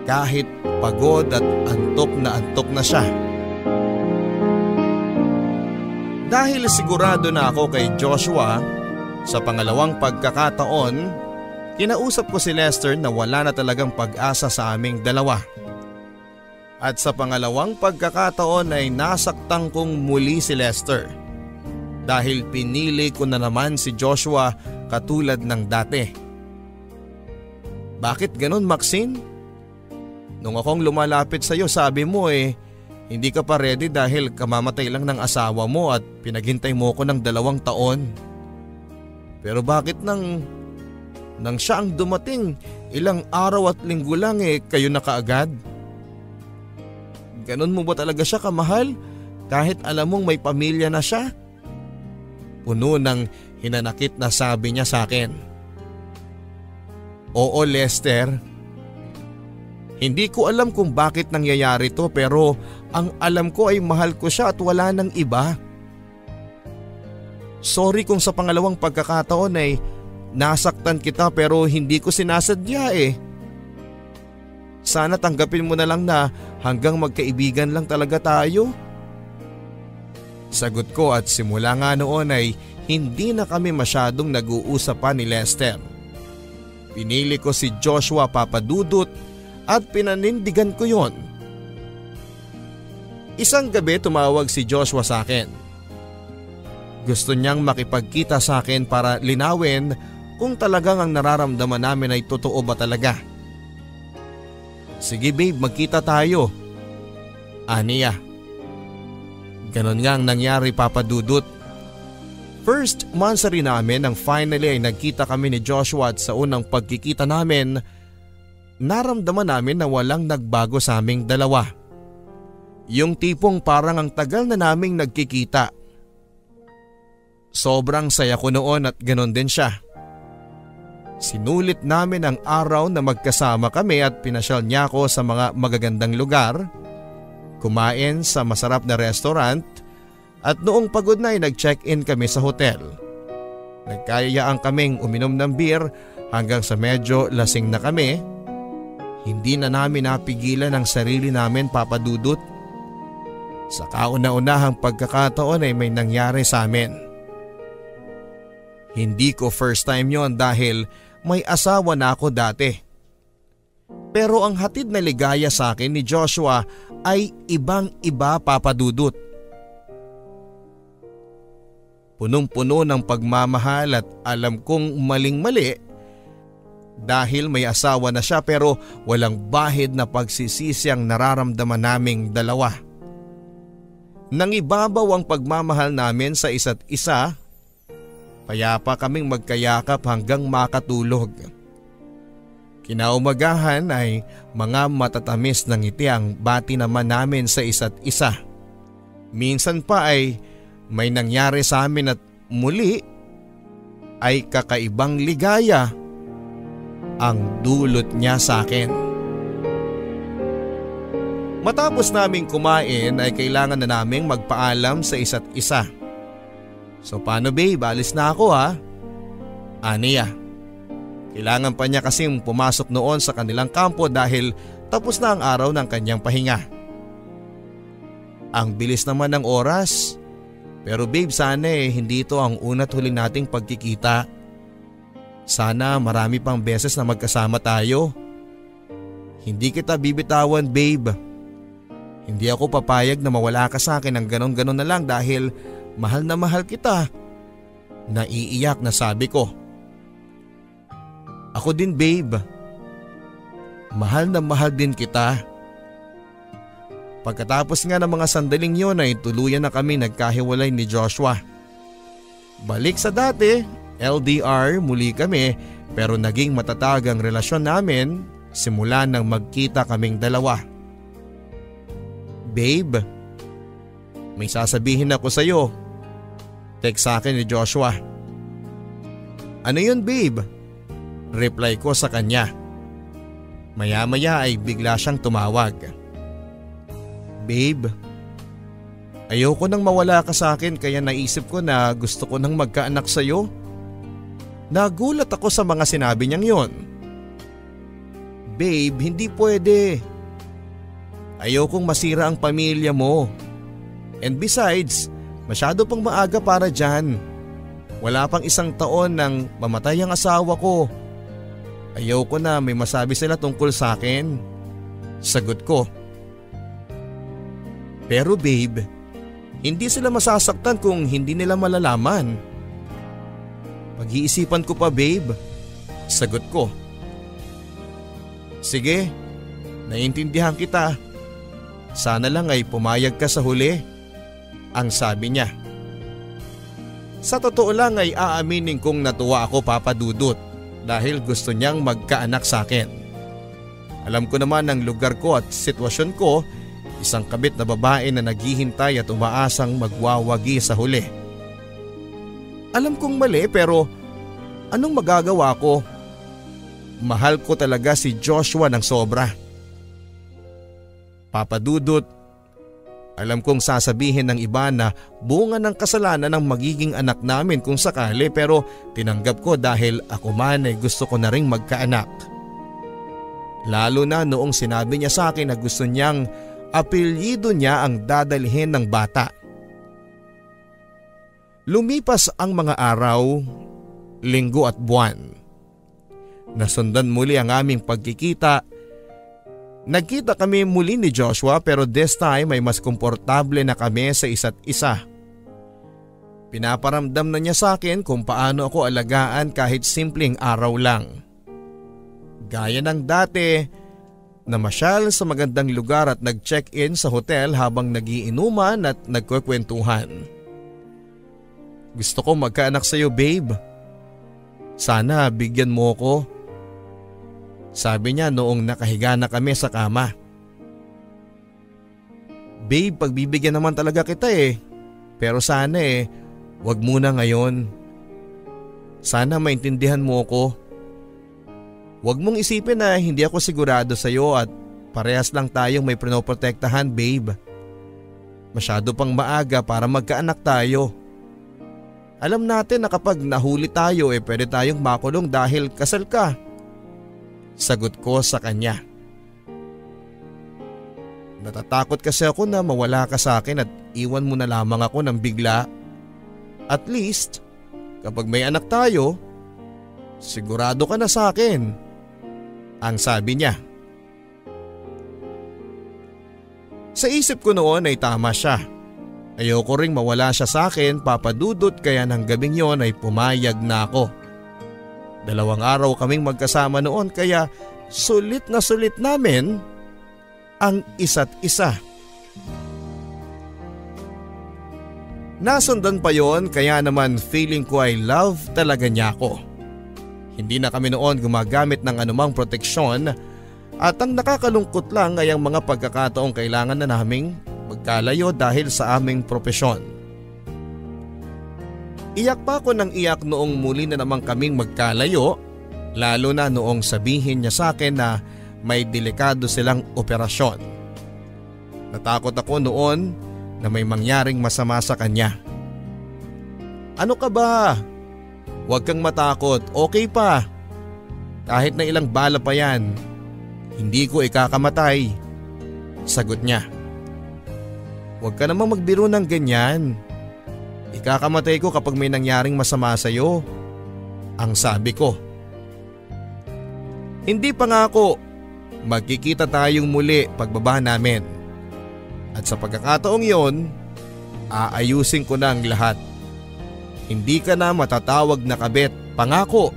kahit pagod at antok na siya. Dahil sigurado na ako kay Joshua, sa pangalawang pagkakataon, kinausap ko si Lester na wala na talagang pag-asa sa aming dalawa. At sa pangalawang pagkakataon ay nasaktan kong muli si Lester. Dahil pinili ko na naman si Joshua katulad ng dati. Bakit ganon Maxine? Nung akong lumalapit sa iyo sabi mo hindi ka pa ready dahil kamamatay lang ng asawa mo at pinaghintay mo ko ng 2 taon. Pero bakit nang siya ang dumating, ilang araw at linggo lang kayo na kaagad? Ganon mo ba talaga siya kamahal kahit alam mong may pamilya na siya? Puno ng hinanakit na sabi niya sa akin. Oo Lester, hindi ko alam kung bakit nangyayari to pero ang alam ko ay mahal ko siya at wala nang iba. Sorry kung sa pangalawang pagkakataon ay nasaktan kita pero hindi ko sinasadya Sana tanggapin mo na lang na hanggang magkaibigan lang talaga tayo. Sagot ko at simula nga noon ay hindi na kami masyadong nag-uusap pa ni Lester. Pinili ko si Joshua, Papa Dudut, at pinanindigan ko yon. Isang gabi tumawag si Joshua sa akin. Gusto niyang makipagkita sa akin para linawin kung talagang ang nararamdaman namin ay totoo ba talaga. Sige babe, magkita tayo. Aniya. Ganon nga ang nangyari, Papa Dudut. First monthsary namin nang finally ay nagkita kami ni Joshua at sa unang pagkikita namin, naramdaman namin na walang nagbago sa aming dalawa. Yung tipong parang ang tagal na naming nagkikita. Sobrang saya ko noon at ganon din siya. Sinulit namin ang araw na magkasama kami at pinasyal niya ako sa mga magagandang lugar, kumain sa masarap na restaurant, at noong pagod na ay nag-check-in kami sa hotel. Nagkayayaan kaming uminom ng beer hanggang sa medyo lasing na kami. Hindi na namin napigilan ang sarili namin, Papa Dudut. Sa kauna-unahang pagkakataon ay may nangyari sa amin. Hindi ko first time yon dahil may asawa na ako dati. Pero ang hatid na ligaya sa akin ni Joshua ay ibang-iba, Papa Dudut. Punong-puno ng pagmamahal at alam kong maling-mali dahil may asawa na siya, pero walang bahid na pagsisisi ang nararamdaman naming dalawa. Nangibabaw ang pagmamahal namin sa isa't isa, payapa kaming magkayakap hanggang makatulog. Kinaumagahan ay mga matatamis ng ngiti ang bati naman namin sa isa't isa. Minsan pa ay may nangyari sa amin at muli ay kakaibang ligaya ang dulot niya sa akin. Matapos naming kumain ay kailangan na naming magpaalam sa isa't isa. So paano babe, alis na ako ha? Aniya. Kailangan pa niya kasing pumasok noon sa kanilang kampo dahil tapos na ang araw ng kanyang pahinga. Ang bilis naman ng oras. Pero babe, sana hindi ito ang una't huli nating pagkikita. Sana marami pang beses na magkasama tayo. Hindi kita bibitawan babe. Hindi ako papayag na mawala ka sa akin ng ganon-ganon na lang dahil mahal na mahal kita. Naiiyak na sabi ko. Ako din babe. Mahal na mahal din kita. Pagkatapos nga ng mga sandaling yun ay tuluyan na kami nagkahiwalay ni Joshua. Balik sa dati, LDR muli kami, pero naging matatag ang relasyon namin simula nang magkita kaming dalawa. Babe, may sasabihin ako sa'yo. Text sa akin ni Joshua. Ano yun babe? Reply ko sa kanya. Maya-maya ay bigla siyang tumawag. Babe, ayoko nang mawala ka sa akin kaya naisip ko na gusto ko nang magkaanak sa'yo. Nagulat ako sa mga sinabi niyang yon. Babe, hindi pwede. Ayokong masira ang pamilya mo. And besides, masyado pang maaga para dyan. Wala pang 1 taon nang mamatay ang asawa ko. Ayoko na may masabi sila tungkol sa akin. Sagot ko. Pero babe, hindi sila masasaktan kung hindi nila malalaman. Pag-iisipan ko pa babe. Sagot ko. Sige, naiintindihan kita. Sana lang ay pumayag ka sa huli. Ang sabi niya. Sa totoo lang ay aaminin kong natuwa ako, Papa Dudut, dahil gusto niyang magkaanak sa akin. Alam ko naman ang lugar ko at sitwasyon ko. Isang kabit na babae na naghihintay at umaasang magwawagi sa huli. Alam kong mali pero anong magagawa ko? Mahal ko talaga si Joshua ng sobra. Papa Dudut, alam kong sasabihin ng iba na bunga ng kasalanan ng magiging anak namin kung sakali, pero tinanggap ko dahil ako man ay gusto ko na ring magkaanak. Lalo na noong sinabi niya sa akin na gusto niyang apelyido niya ang dadalhin ng bata. Lumipas ang mga araw, linggo at buwan. Nasundan muli ang aming pagkikita. Nagkita kami muli ni Joshua pero this time ay mas komportable na kami sa isa't isa. Pinaparamdam na niya sa akin kung paano ako alagaan kahit simpleng araw lang. Gaya ng dati, namasyal sa magandang lugar at nag-check-in sa hotel habang nagiinuman at nagkukwentuhan. Gusto ko magkaanak sa iyo, babe. Sana bigyan mo ko. Sabi niya noong nakahiga na kami sa kama. Babe, pagbibigyan naman talaga kita eh. Pero sana wag muna ngayon. Sana maintindihan mo ko. Wag mong isipin na hindi ako sigurado sa iyo at parehas lang tayong may pinoprotektahan, babe. Masyado pang maaga para magkaanak tayo. Alam natin na kapag nahuli tayo pwede tayong makulong dahil kasal ka. Sagot ko sa kanya. Natatakot kasi ako na mawala ka sa akin at iwan mo na lamang ako ng bigla. At least, kapag may anak tayo, sigurado ka na sa akin. Ang sabi niya. Sa isip ko noon ay tama siya. Ayoko ring mawala siya sa akin, Papa Dudut, kaya ng gabing yon ay pumayag na ako. 2 araw kaming magkasama noon kaya sulit na sulit namin ang isa't isa. Nasundan pa yon kaya naman feeling ko ay love talaga niya ako. Hindi na kami noon gumagamit ng anumang proteksyon at ang nakakalungkot lang ay ang mga pagkakataong kailangan na naming magkalayo dahil sa aming propesyon. Iyak pa ako ng iyak noong muli na naman kaming magkalayo, lalo na noong sabihin niya sa akin na may delikado silang operasyon. Natakot ako noon na may mangyaring masama sa kanya. Ano ka ba? Huwag kang matakot, okay pa. Kahit na ilang bala pa yan, hindi ko ikakamatay. Sagot niya. Huwag ka namang magbiro ng ganyan. Ikakamatay ko kapag may nangyaring masama sa iyo. Ang sabi ko. Hindi pa nga ako. Magkikita tayong muli pagbaba namin. At sa pagkakataong yon, aayusin ko na ang lahat. Hindi ka na matatawag na kabit, pangako.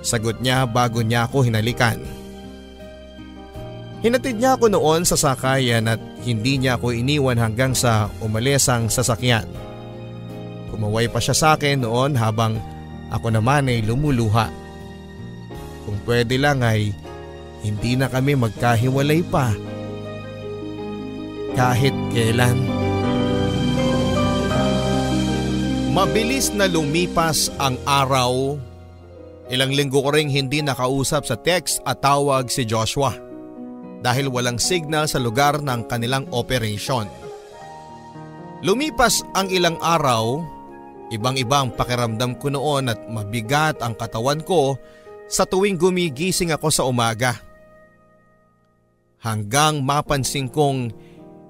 Sagot niya bago niya ako hinalikan. Hinatid niya ako noon sa sakayan at hindi niya ako iniwan hanggang sa umalis ang sasakyan. Kumaway pa siya sa akin noon habang ako naman ay lumuluha. Kung pwede lang ay hindi na kami magkahiwalay pa. Kahit kailan. Mabilis na lumipas ang araw. Ilang linggo ko ring hindi nakausap sa text at tawag si Joshua dahil walang signal sa lugar ng kanilang operation. Lumipas ang ilang araw, ibang-iba ang pakiramdam ko noon at mabigat ang katawan ko sa tuwing gumigising ako sa umaga. Hanggang mapansin kong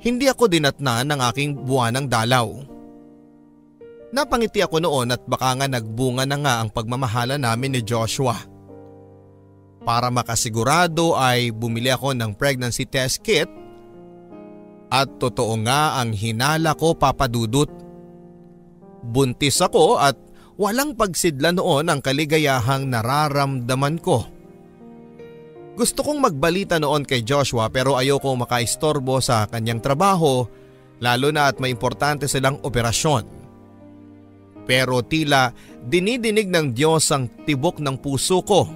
hindi ako dinatnan ng aking buwanang dalaw. Napangiti ako noon at baka nga nagbunga na nga ang pagmamahala namin ni Joshua. Para makasigurado ay bumili ako ng pregnancy test kit at totoo nga ang hinala ko, Papa Dudut. Buntis ako at walang pagsidla noon ang kaligayahang nararamdaman ko. Gusto kong magbalita noon kay Joshua pero ayoko makaistorbo sa kanyang trabaho lalo na at may importante silang operasyon. Pero tila dinidinig ng Diyos ang tibok ng puso ko.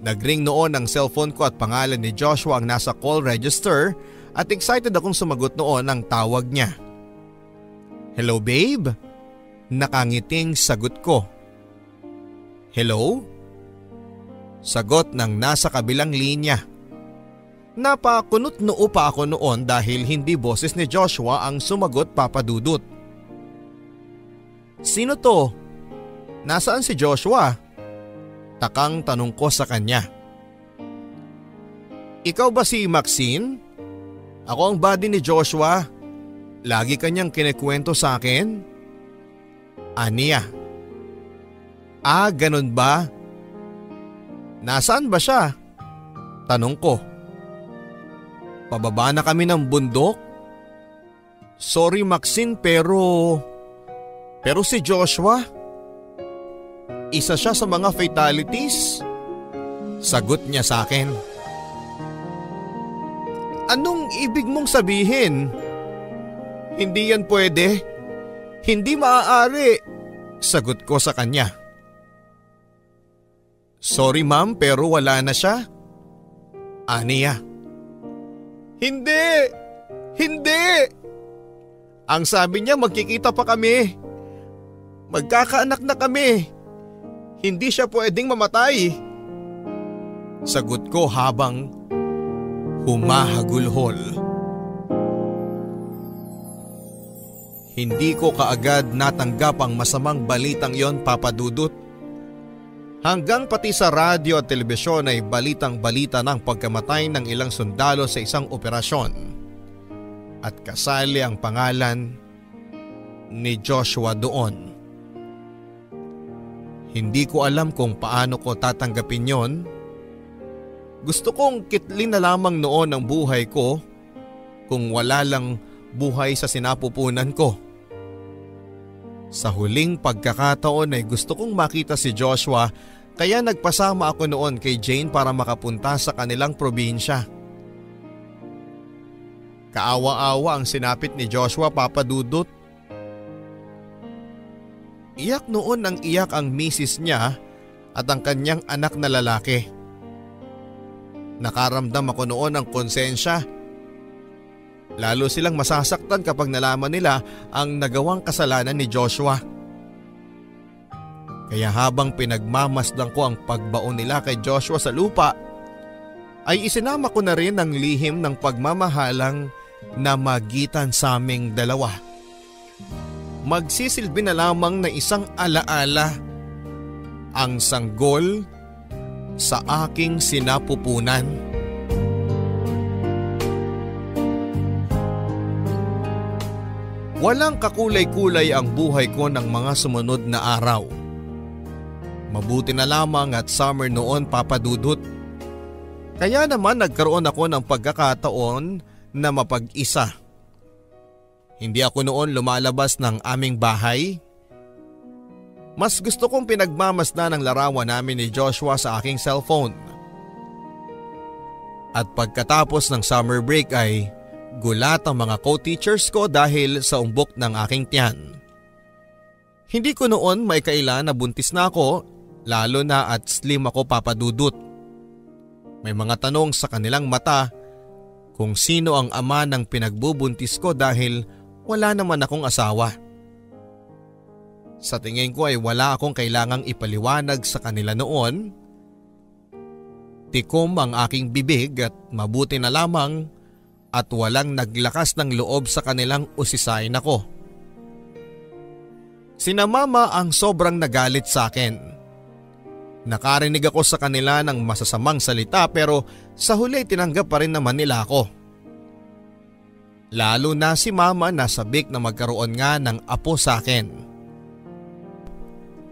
Nagring noon ang cellphone ko at pangalan ni Joshua ang nasa call register at excited akong sumagot noon ang tawag niya. Hello babe? Nakangiting sagot ko. Hello? Sagot ng nasa kabilang linya. Napakunot noo pa ako noon dahil hindi boses ni Joshua ang sumagot, Papa Dudut. Sino to? Nasaan si Joshua? Takang tanong ko sa kanya. Ikaw ba si Maxine? Ako ang buddy ni Joshua. Lagi kanyang kinikwento sa akin. Aniya. Ah, ganun ba? Nasaan ba siya? Tanong ko. Pababa na kami ng bundok? Sorry Maxine pero si Joshua? Isa siya sa mga fatalities? Sagot niya sa akin. Anong ibig mong sabihin? Hindi yan pwede. Hindi maaari. Sagot ko sa kanya. Sorry ma'am pero wala na siya. Aniya. Hindi! Hindi! Ang sabi niya magkikita pa kami. Magkakaanak na kami. Hindi siya pwedeng mamatay. Sagot ko habang humahagulhol. Hindi ko kaagad natanggap ang masamang balitang yon, Papa Dudut. Hanggang pati sa radyo at telebisyon ay balitang-balita ng pagkamatay ng ilang sundalo sa isang operasyon. At kasali ang pangalan ni Joshua doon. Hindi ko alam kung paano ko tatanggapin yon. Gusto kong kitlin na lamang noon ang buhay ko kung wala lang buhay sa sinapupunan ko. Sa huling pagkakataon ay gusto kong makita si Joshua kaya nagpasama ako noon kay Jane para makapunta sa kanilang probinsya. Kaawa-awa ang sinapit ni Joshua, Papa Dudut. Iyak noon ang iyak ang misis niya at ang kanyang anak na lalaki. Nakaramdam ako noon ng konsensya. Lalo silang masasaktan kapag nalaman nila ang nagawang kasalanan ni Joshua. Kaya habang pinagmamasdan ko ang pagbaon nila kay Joshua sa lupa, ay isinama ko na rin ang lihim ng pagmamahalang na magitan sa aming dalawa. Magsisilbi na lamang na isang alaala ang sanggol sa aking sinapupunan. Walang kakulay-kulay ang buhay ko ng mga sumunod na araw. Mabuti na lamang at summer noon, Papa Dudut. Kaya naman nagkaroon ako ng pagkakataon na mapag-isa. Hindi ako noon lumalabas ng aming bahay. Mas gusto kong pinagmamasdan ang larawan namin ni Joshua sa aking cellphone. At pagkatapos ng summer break ay gulat ang mga co-teachers ko dahil sa umbok ng aking tiyan. Hindi ko noon may kailan na buntis na ako, lalo na at slim ako, Papa Dudut. May mga tanong sa kanilang mata kung sino ang ama ng pinagbubuntis ko dahil wala naman akong asawa. Sa tingin ko ay wala akong kailangang ipaliwanag sa kanila noon. Tikom ang aking bibig at mabuti na lamang at walang naglakas ng loob sa kanilang usisain ako. Sina Mama ang sobrang nagalit sa akin. Nakarinig ako sa kanila ng masasamang salita pero sa huli tinanggap pa rin naman nila ako. Lalo na si Mama na sabik na magkaroon nga ng apo sa akin.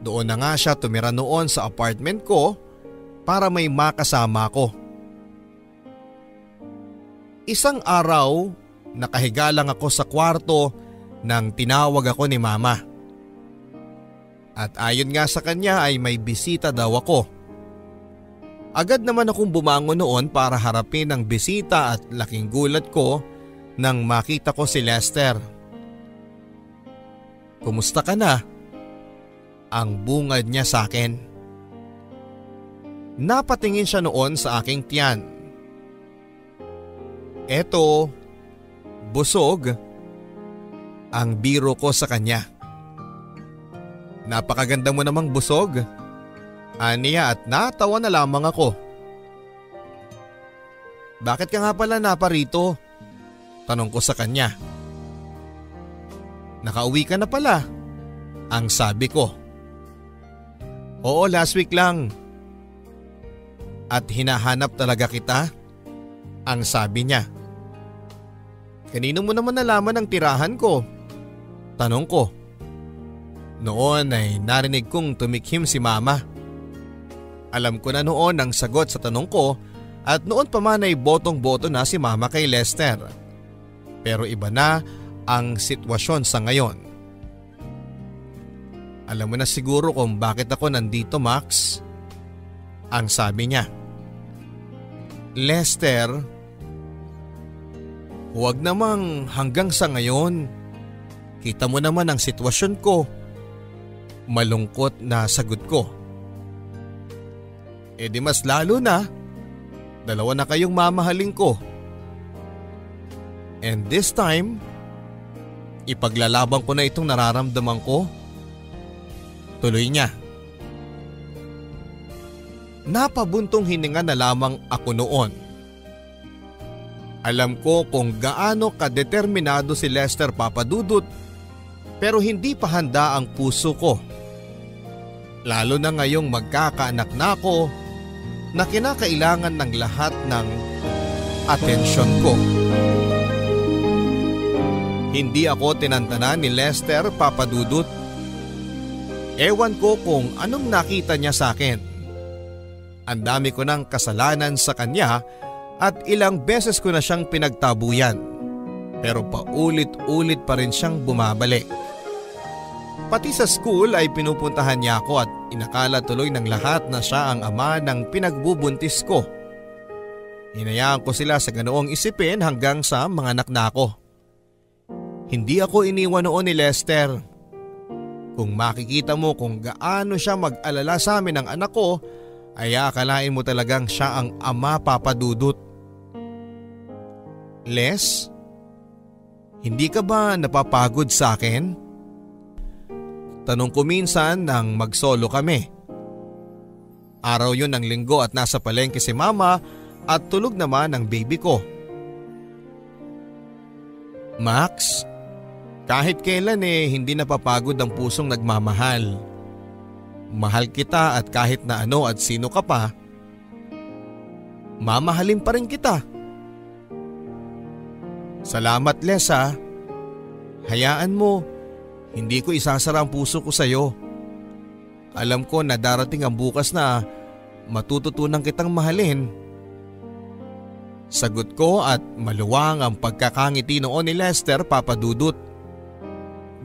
Doon na nga siya tumira noon sa apartment ko para may makasama ko. Isang araw, nakahiga lang ako sa kwarto nang tinawag ako ni Mama. At ayon nga sa kanya ay may bisita daw ako. Agad naman akong bumangon noon para harapin ang bisita at laking gulat ko nang makita ko si Lester. Kumusta ka na? Ang bungad niya sa akin. Napatingin siya noon sa aking tiyan. Eto, busog. Ang biro ko sa kanya. Napakaganda mo namang busog. Aniya at natawa na lamang ako. Bakit ka nga pala naparito? Tanong ko sa kanya. Nakauwi ka na pala, ang sabi ko. Oo, last week lang. At hinahanap talaga kita? Ang sabi niya. Kanino mo naman nalaman ang tirahan ko? Tanong ko. Noon ay narinig kong tumikhim si Mama. Alam ko na noon ang sagot sa tanong ko at noon pa man ay botong-boto na si Mama kay Lester. Pero iba na ang sitwasyon sa ngayon. Alam mo na siguro kung bakit ako nandito, Max. Ang sabi niya, Lester, huwag namang hanggang sa ngayon. Kita mo naman ang sitwasyon ko. Malungkot na sagot ko. E di mas lalo na, dalawa na kayong mamahalin ko. And this time, ipaglalaban ko na itong nararamdaman ko. Tuloy niya. Napabuntong hininga na lamang ako noon. Alam ko kung gaano kadeterminado si Lester, Papa Dudut, pero hindi pa handa ang puso ko. Lalo na ngayong magkakaanak na ako na kinakailangan ng lahat ng atensyon ko. Hindi ako tinantanan ni Lester, Papa Dudut. Ewan ko kung anong nakita niya sa akin. Ang dami ko ng kasalanan sa kanya at ilang beses ko na siyang pinagtabuyan. Pero paulit-ulit pa rin siyang bumabalik. Pati sa school ay pinupuntahan niya ako at inakala tuloy ng lahat na siya ang ama ng pinagbubuntis ko. Hinayaan ko sila sa ganoong isipin hanggang sa mga anak na ako. Hindi ako iniwan noon ni Lester. Kung makikita mo kung gaano siya mag-alala sa amin ng anak ko, ay akalain mo talagang siya ang ama, Papa Dudut. Les, hindi ka ba napapagod sa akin? Tanong ko minsan nang mag-solo kami. Araw yun ng linggo at nasa palengke si Mama at tulog naman ang baby ko. Max, kahit kailan hindi napapagod ang pusong nagmamahal. Mahal kita at kahit na ano at sino ka pa, mamahalin pa rin kita. Salamat, Les, ha. Hayaan mo, hindi ko isasara ang puso ko sa'yo. Alam ko na darating ang bukas na matututunan kitang mahalin. Sagot ko at maluwang ang pagkakangiti noon ni Lester, Papa Dudut.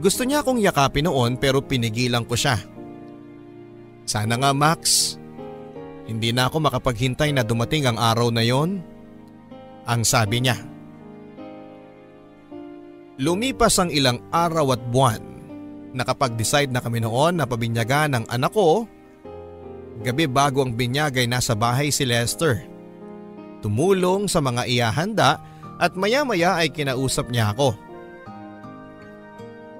Gusto niya akong yakapin noon pero pinigilan ko siya. Sana nga, Max, hindi na ako makapaghintay na dumating ang araw na yon. Ang sabi niya. Lumipas ang ilang araw at buwan. Nakapag-decide na kami noon na pabinyagan ng anak ko. Gabi bago ang binyag ay nasa bahay si Lester. Tumulong sa mga ihahanda at maya-maya ay kinausap niya ako.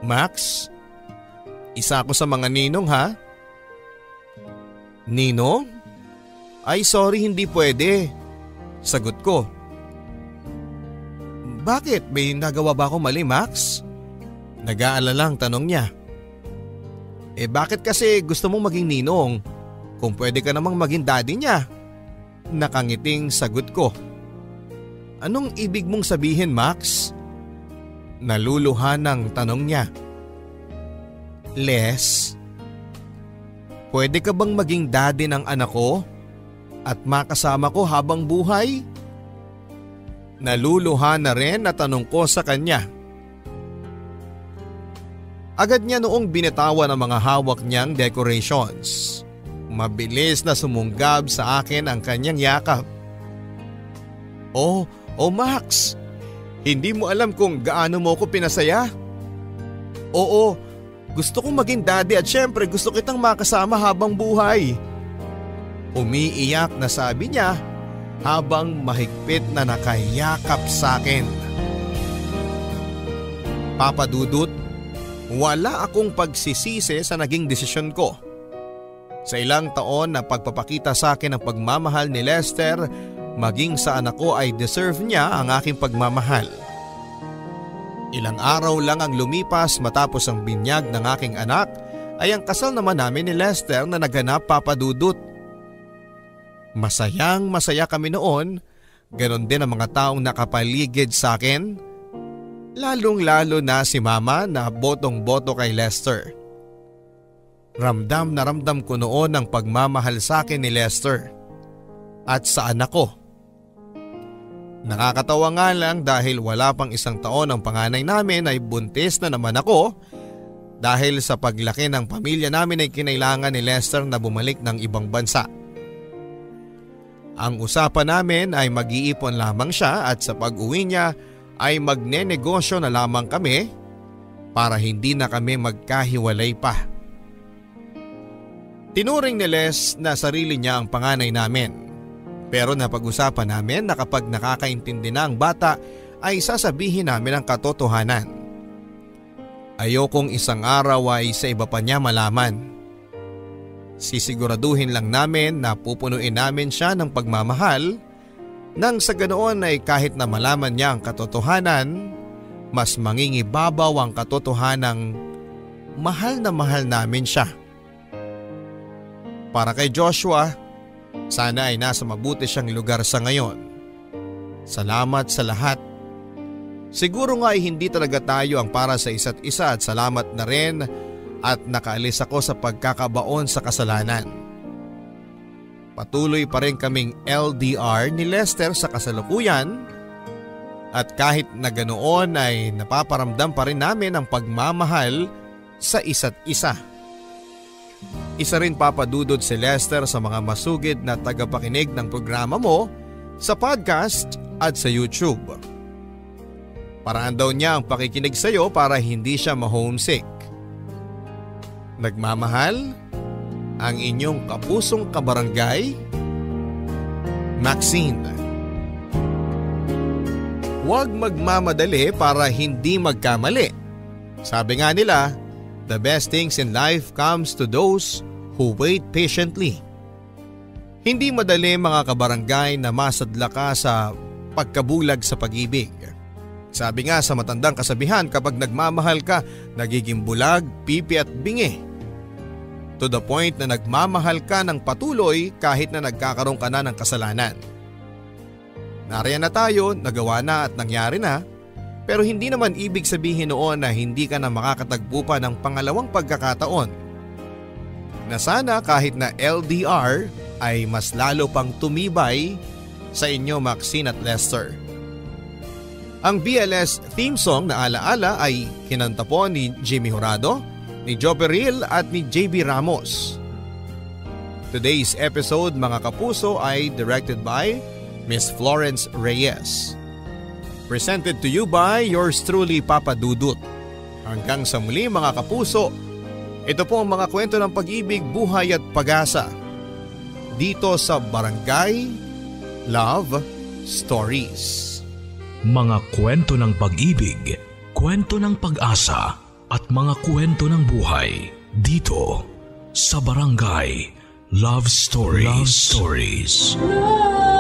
Max, isa ako sa mga ninong, ha? Ninong? Ay sorry, hindi pwede. Sagot ko. Bakit? May nagawa ba ako mali, Max? Nag-aalalang tanong niya. Bakit kasi gusto mong maging ninong? Kung pwede ka namang maging daddy niya. Nakangiting sagot ko. Anong ibig mong sabihin, Max? Naluluhan ng tanong niya. Les, pwede ka bang maging daddy ng anak ko at makasama ko habang buhay? Naluluhan na rin na tanong ko sa kanya. Agad niya noong binitawan ang mga hawak niyang decorations. Mabilis na sumunggab sa akin ang kanyang yakap. Oh Max, hindi mo alam kung gaano mo ko pinasaya? Oo, gusto kong maging daddy at syempre gusto kitang makasama habang buhay. Umiiyak na sabi niya habang mahigpit na nakayakap sa akin. Papa Dudut, wala akong pagsisisi sa naging desisyon ko. Sa ilang taon na pagpapakita sa akin ng pagmamahal ni Lester, maging sa anak ko ay deserve niya ang aking pagmamahal. Ilang araw lang ang lumipas matapos ang binyag ng aking anak ay ang kasal naman namin ni Lester na naganap, Papa Dudut. Masayang masaya kami noon, ganon din ang mga taong nakapaligid sa akin, lalong lalo na si Mama na botong-boto kay Lester. Ramdam na ramdam ko noon ang pagmamahal sa akin ni Lester at sa anak ko. Nakakatawa nga lang dahil wala pang isang taon ang panganay namin ay buntis na naman ako dahil sa paglaki ng pamilya namin ay kinailangan ni Lester na bumalik ng ibang bansa. Ang usapan namin ay mag-iipon lamang siya at sa pag-uwi niya ay magnenegosyo na lamang kami para hindi na kami magkahiwalay pa. Tinuring ni Les na sarili niya ang panganay namin. Pero napag-usapan namin na kapag nakakaintindi na ang bata ay sasabihin namin ang katotohanan. Ayokong isang araw ay sa iba pa niya malaman. Sisiguraduhin lang namin na pupunuin namin siya ng pagmamahal nang sa ganoon ay kahit na malaman niya ang katotohanan, mas mangingibabaw ang katotohanang mahal na mahal namin siya. Para kay Joshua, sana ay nasa mabuti siyang lugar sa ngayon. Salamat sa lahat. Siguro nga ay hindi talaga tayo ang para sa isa't isa at salamat na rin at nakaalis ako sa pagkakabaon sa kasalanan. Patuloy pa rin kaming LDR ni Lester sa kasalukuyan at kahit na ganoon ay napaparamdam pa rin namin ang pagmamahal sa isa't isa. Isa rin papadudod si Lester sa mga masugid na tagapakinig ng programa mo sa podcast at sa YouTube. Paraan daw niya ang pakikinig sa iyo para hindi siya ma-homesick. Nagmamahal ang inyong kapusong kabarangay, Maxine. Huwag magmamadali para hindi magkamali. Sabi nga nila, the best things in life comes to those who wait patiently. Hindi madali mga kabarangay na masadla ka sa pagkabulag sa pag-ibig. Sabi nga sa matandang kasabihan, kapag nagmamahal ka, nagiging bulag, pipi at bingi. To the point na nagmamahal ka ng patuloy kahit na nagkakaroon ka na ng kasalanan. Nariyan na tayo, nagawa na at nangyari na. Pero hindi naman ibig sabihin noon na hindi ka na makakatagpo pa ng pangalawang pagkakataon. Na sana kahit na LDR ay mas lalo pang tumibay sa inyo Maxine at Lester. Ang BLS theme song na alaala ay kinanta po ni Jimmy Jurado, ni Joe Beril at ni JB Ramos. Today's episode mga kapuso ay directed by Miss Florence Reyes. Presented to you by yours truly Papa Dudut. Hanggang sa muli mga kapuso, ito po ang mga kwento ng pag-ibig, buhay at pag-asa dito sa Barangay Love Stories. Mga kwento ng pag-ibig, kwento ng pag-asa at mga kwento ng buhay dito sa Barangay Love Stories. Love Stories. Love